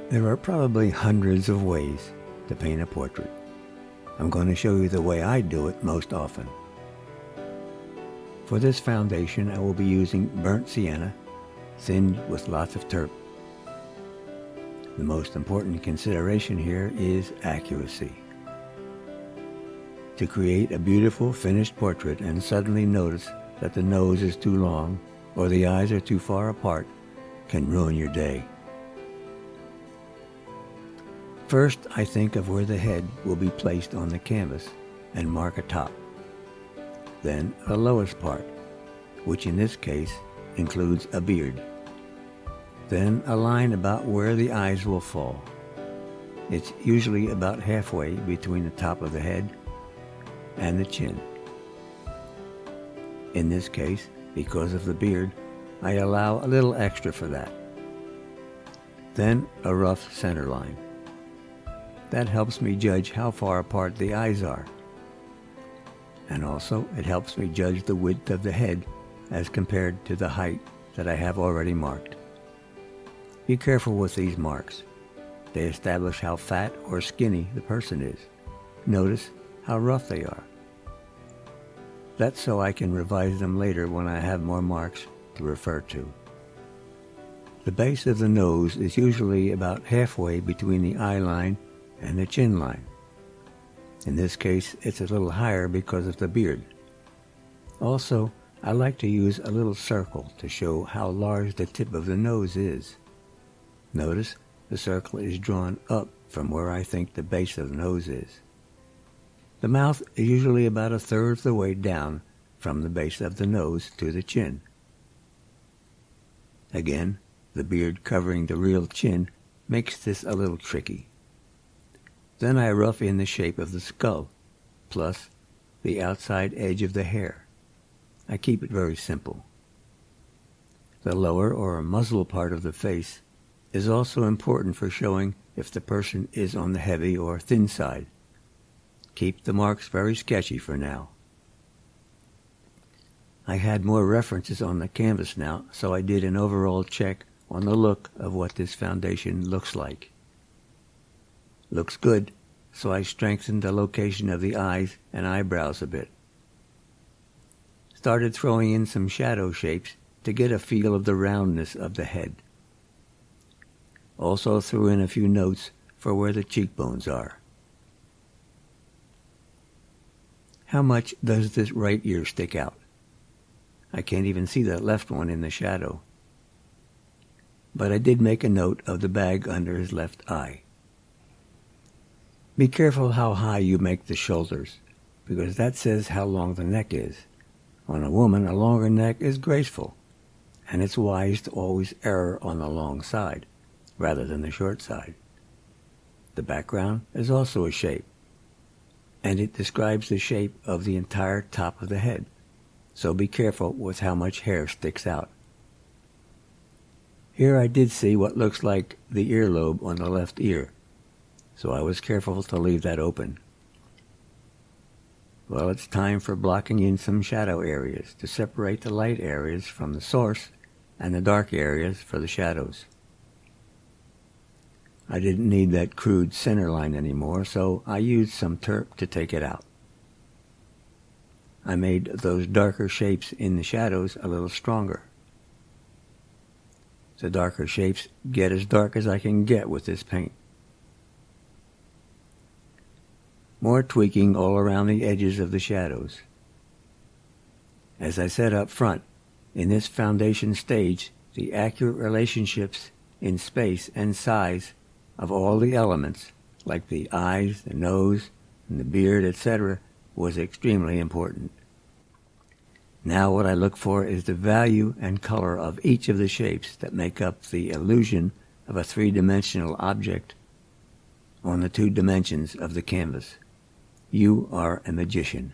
There are probably hundreds of ways to paint a portrait. I'm going to show you the way I do it most often. For this foundation, I will be using burnt sienna, thinned with lots of turp. The most important consideration here is accuracy. To create a beautiful finished portrait and suddenly notice that the nose is too long or the eyes are too far apart can ruin your day. First, I think of where the head will be placed on the canvas and mark a top. Then the lowest part, which in this case includes a beard. Then a line about where the eyes will fall. It's usually about halfway between the top of the head and the chin. In this case, because of the beard, I allow a little extra for that. Then a rough center line. That helps me judge how far apart the eyes are. And also, it helps me judge the width of the head as compared to the height that I have already marked. Be careful with these marks. They establish how fat or skinny the person is. Notice how rough they are. That's so I can revise them later when I have more marks to refer to. The base of the nose is usually about halfway between the eye line and the chin line. In this case, it's a little higher because of the beard. Also, I like to use a little circle to show how large the tip of the nose is. Notice the circle is drawn up from where I think the base of the nose is. The mouth is usually about a third of the way down from the base of the nose to the chin. Again, the beard covering the real chin makes this a little tricky. Then I rough in the shape of the skull, plus the outside edge of the hair. I keep it very simple. The lower or muzzle part of the face is also important for showing if the person is on the heavy or thin side. Keep the marks very sketchy for now. I had more references on the canvas now, so I did an overall check on the look of what this foundation looks like. Looks good, so I strengthened the location of the eyes and eyebrows a bit. Started throwing in some shadow shapes to get a feel of the roundness of the head. Also threw in a few notes for where the cheekbones are. How much does this right ear stick out? I can't even see that left one in the shadow. But I did make a note of the bag under his left eye. Be careful how high you make the shoulders, because that says how long the neck is. On a woman, a longer neck is graceful, and it's wise to always err on the long side, rather than the short side. The background is also a shape, and it describes the shape of the entire top of the head, so be careful with how much hair sticks out. Here I did see what looks like the earlobe on the left ear, so I was careful to leave that open. Well, it's time for blocking in some shadow areas to separate the light areas from the source and the dark areas for the shadows. I didn't need that crude center line anymore, so I used some turp to take it out. I made those darker shapes in the shadows a little stronger. The darker shapes get as dark as I can get with this paint. More tweaking all around the edges of the shadows. As I said up front, in this foundation stage, the accurate relationships in space and size of all the elements, like the eyes, the nose, and the beard, etc., was extremely important. Now what I look for is the value and color of each of the shapes that make up the illusion of a three-dimensional object on the 2 dimensions of the canvas. You are a magician.